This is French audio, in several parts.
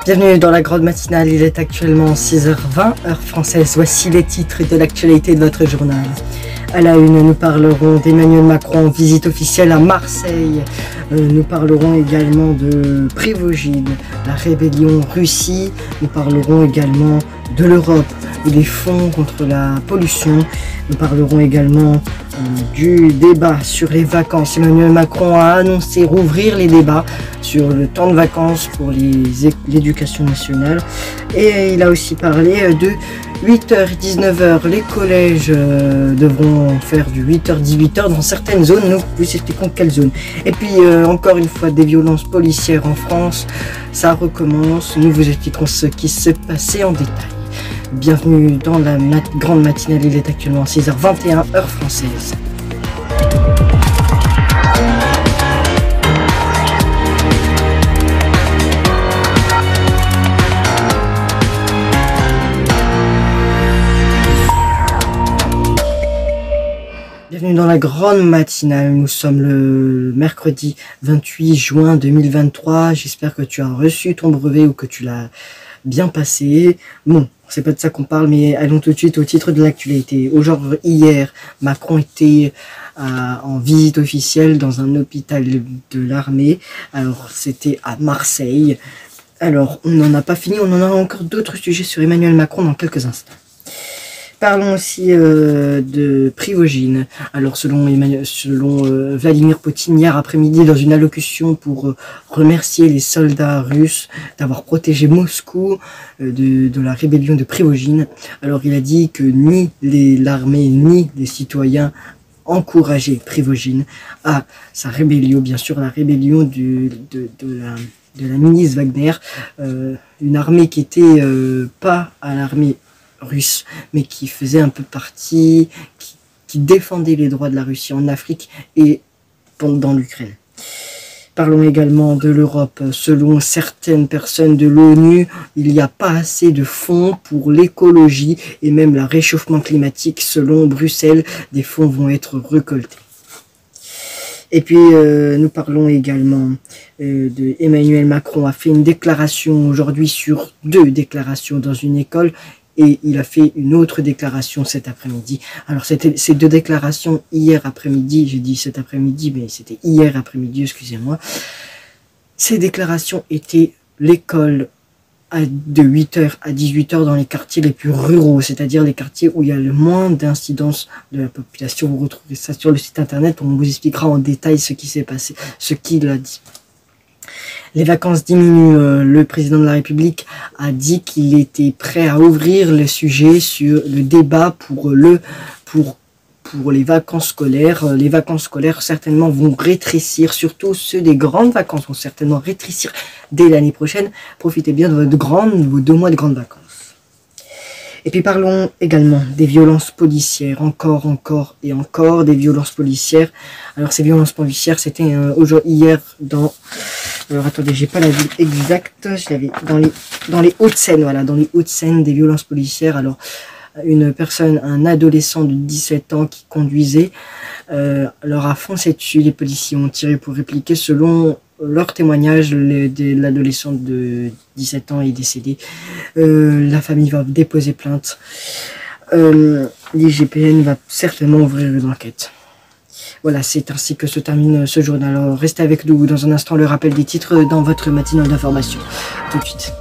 Bienvenue dans la grande matinale, il est actuellement 6h20, heure française. Voici les titres de l'actualité de votre journal. À la une, nous parlerons d'Emmanuel Macron en visite officielle à Marseille. Nous parlerons également de Prigojine, la rébellion Russie. Nous parlerons également de l'Europe et des fonds contre la pollution. Nous parlerons également du débat sur les vacances. Emmanuel Macron a annoncé rouvrir les débats sur le temps de vacances pour l'éducation nationale. Et il a aussi parlé de 8h et 19h. Les collèges devront faire du 8h-18h dans certaines zones. Nous vous expliquons quelles zones. Et puis encore une fois, des violences policières en France. Ça recommence. Nous vous expliquerons ce qui s'est passé en détail. Bienvenue dans la grande matinale, il est actuellement 6h21, heure française. Bienvenue dans la grande matinale, nous sommes le mercredi 28 juin 2023, j'espère que tu as reçu ton brevet ou que tu l'as bien passé. Bon, c'est pas de ça qu'on parle, mais allons tout de suite au titre de l'actualité. Aujourd'hui, hier, Macron était en visite officielle dans un hôpital de l'armée. Alors, c'était à Marseille. Alors, on n'en a pas fini, on en a encore d'autres sujets sur Emmanuel Macron dans quelques instants. Parlons aussi de Prigojine. Alors selon Vladimir Poutine, hier après-midi, dans une allocution pour remercier les soldats russes d'avoir protégé Moscou de la rébellion de Prigojine. Alors il a dit que ni l'armée ni les citoyens encourageaient Prigojine à sa rébellion, bien sûr la rébellion de la milice Wagner, une armée qui était pas à l'armée russe, mais qui faisait un peu partie, qui défendait les droits de la Russie en Afrique et dans l'Ukraine. Parlons également de l'Europe. Selon certaines personnes de l'ONU, il n'y a pas assez de fonds pour l'écologie et même le réchauffement climatique. Selon Bruxelles, des fonds vont être récoltés. Et puis, nous parlons également de Emmanuel Macron a fait une déclaration aujourd'hui sur 2 déclarations dans une école. Et il a fait une autre déclaration cet après-midi. Alors, c'était ces 2 déclarations hier après-midi. J'ai dit cet après-midi, mais c'était hier après-midi, excusez-moi. Ces déclarations étaient l'école de 8h à 18h dans les quartiers les plus ruraux, c'est-à-dire les quartiers où il y a le moins d'incidence de la population. Vous retrouverez ça sur le site internet, on vous expliquera en détail ce qui s'est passé, ce qu'il a dit. Les vacances diminuent. Le président de la République a dit qu'il était prêt à ouvrir le sujet sur le débat pour les vacances scolaires. Les vacances scolaires certainement vont rétrécir, surtout ceux des grandes vacances vont certainement rétrécir dès l'année prochaine. Profitez bien de vos 2 mois de grandes vacances. Et puis parlons également des violences policières, encore et encore des violences policières. Alors ces violences policières, c'était hier dans... Alors attendez, j'ai pas la ville exacte, je l'avais dans les Hauts-de-Seine, voilà, dans les Hauts-de-Seine, des violences policières. Alors une personne, un adolescent de 17 ans qui conduisait, leur a foncé dessus, les policiers ont tiré pour répliquer. Selon leur témoignage, l'adolescent de 17 ans est décédé. La famille va déposer plainte. L'IGPN va certainement ouvrir une enquête. Voilà, c'est ainsi que se termine ce journal. Alors, restez avec nous dans un instant, le rappel des titres dans votre matinale d'information. Tout de suite.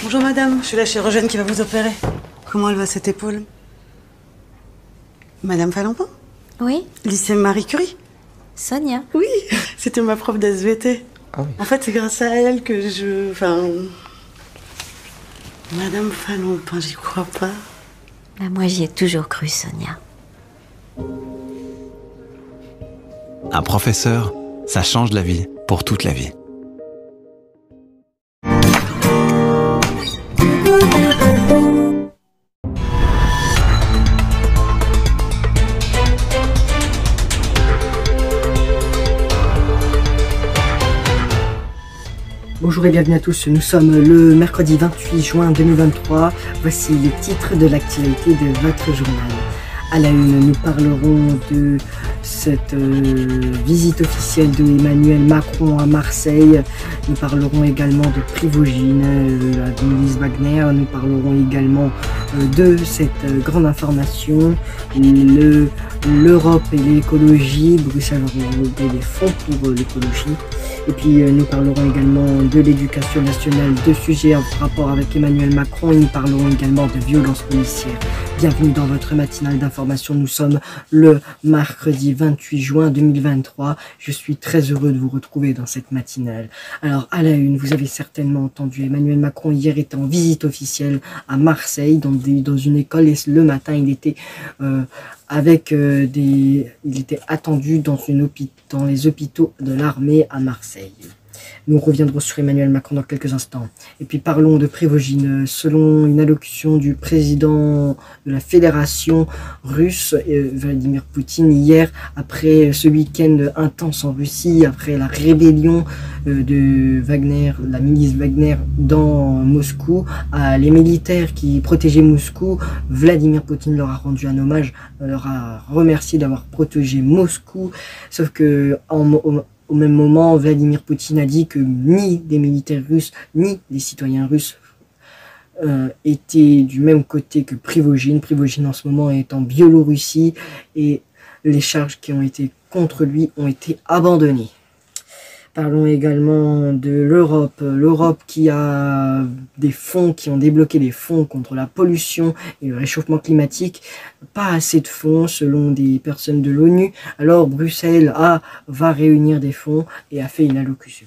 Bonjour madame, je suis la chirurgienne qui va vous opérer. Comment elle va cette épaule? Madame Falampin? Oui. Lycée Marie Curie? Sonia? Oui, c'était ma prof d'SVT. Ah oui. En fait, c'est grâce à elle que Madame Falampin, j'y crois pas. Bah, moi, j'y ai toujours cru, Sonia. Un professeur, ça change la vie pour toute la vie. Bonjour et bienvenue à tous, nous sommes le mercredi 28 juin 2023. Voici les titres de l'actualité de votre journal. À la une, nous parlerons de cette visite officielle de Emmanuel Macron à Marseille. Nous parlerons également de Prigojine, la milice Wagner. Nous parlerons également de cette grande information, l'Europe et l'écologie. Bruxelles a regroupé des fonds pour l'écologie. Et puis nous parlerons également de l'éducation nationale, de sujets en rapport avec Emmanuel Macron. Et nous parlerons également de violences policières. Bienvenue dans votre matinale d'information. Nous sommes le mercredi 28 juin 2023. Je suis très heureux de vous retrouver dans cette matinale. Alors à la une, vous avez certainement entendu Emmanuel Macron hier était en visite officielle à Marseille dans une école et le matin il était il était attendu dans les hôpitaux de l'armée à Marseille. Nous reviendrons sur Emmanuel Macron dans quelques instants. Et puis parlons de Prigojine. Selon une allocution du président de la fédération russe, Vladimir Poutine, hier, après ce week-end intense en Russie, après la rébellion de Wagner, la milice Wagner dans Moscou, les militaires qui protégeaient Moscou, Vladimir Poutine leur a rendu un hommage, leur a remercié d'avoir protégé Moscou, sauf que au même moment, Vladimir Poutine a dit que ni des militaires russes, ni des citoyens russes étaient du même côté que Prigojine. Prigojine en ce moment est en Biélorussie et les charges qui ont été contre lui ont été abandonnées. Parlons également de l'Europe. L'Europe qui a des fonds, qui ont débloqué des fonds contre la pollution et le réchauffement climatique. Pas assez de fonds selon des personnes de l'ONU. Alors Bruxelles va réunir des fonds et a fait une allocution.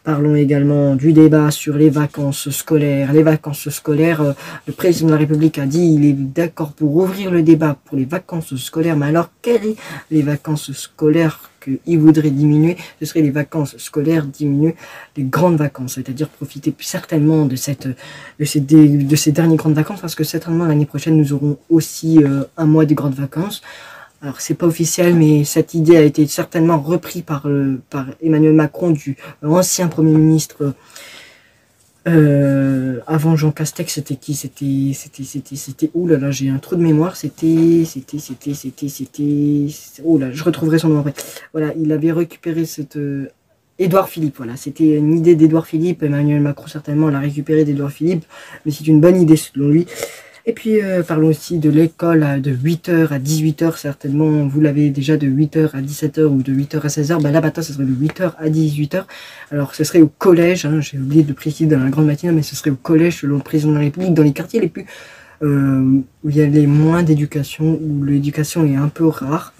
Parlons également du débat sur les vacances scolaires. Les vacances scolaires, le président de la République a dit qu'il est d'accord pour ouvrir le débat pour les vacances scolaires. Mais alors, quelles sont les vacances scolaires qu'il voudrait diminuer? Ce seraient les vacances scolaires diminuer les grandes vacances, c'est-à-dire profiter plus certainement de ces dernières grandes vacances, parce que certainement l'année prochaine nous aurons aussi un mois de grandes vacances. Alors c'est pas officiel, mais cette idée a été certainement reprise par Emmanuel Macron, du ancien Premier ministre avant Jean Castex. C'était qui? C'était oh là là, j'ai un trou de mémoire. Oh là, je retrouverai son nom après. Voilà, il avait récupéré cette Édouard Philippe, voilà, c'était une idée d'Édouard Philippe. Emmanuel Macron certainement l'a récupéré d'Édouard Philippe, mais c'est une bonne idée selon lui. Et puis parlons aussi de l'école de 8h à 18h, certainement vous l'avez déjà, de 8h à 17h ou de 8h à 16h, là maintenant ce serait de 8h à 18h, alors ce serait au collège, j'ai oublié de préciser dans la grande matinée, mais ce serait au collège selon le président de la République, dans les quartiers les plus, où il y a les moins d'éducation, où l'éducation est un peu rare,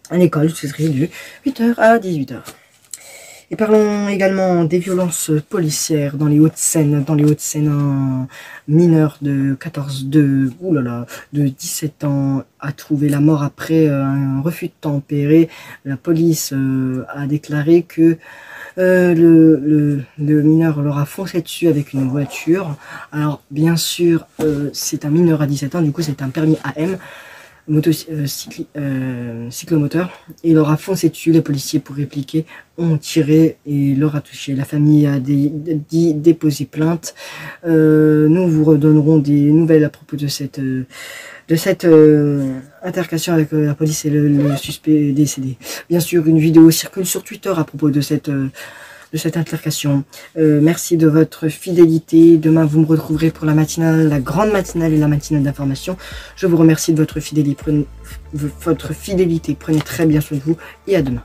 à l'école ce serait de 8h à 18h. Et parlons également des violences policières dans les Hauts-de-Seine. Dans les Hauts-de-Seine, un mineur de 17 ans a trouvé la mort après un refus de tempérer. La police a déclaré que le mineur leur a foncé dessus avec une voiture. Alors bien sûr, c'est un mineur à 17 ans, du coup c'est un permis AM. Cyclomoteur, et il leur a foncé dessus. Les policiers, pour répliquer, ont tiré et leur a touché. La famille a déposé plainte. Nous vous redonnerons des nouvelles à propos de cette altercation avec la police et le suspect décédé. Bien sûr, une vidéo circule sur Twitter à propos de cette altercation. Merci de votre fidélité. Demain, vous me retrouverez pour la matinale, la grande matinale et la matinale d'information. Je vous remercie de votre fidélité. Prenez très bien soin de vous et à demain.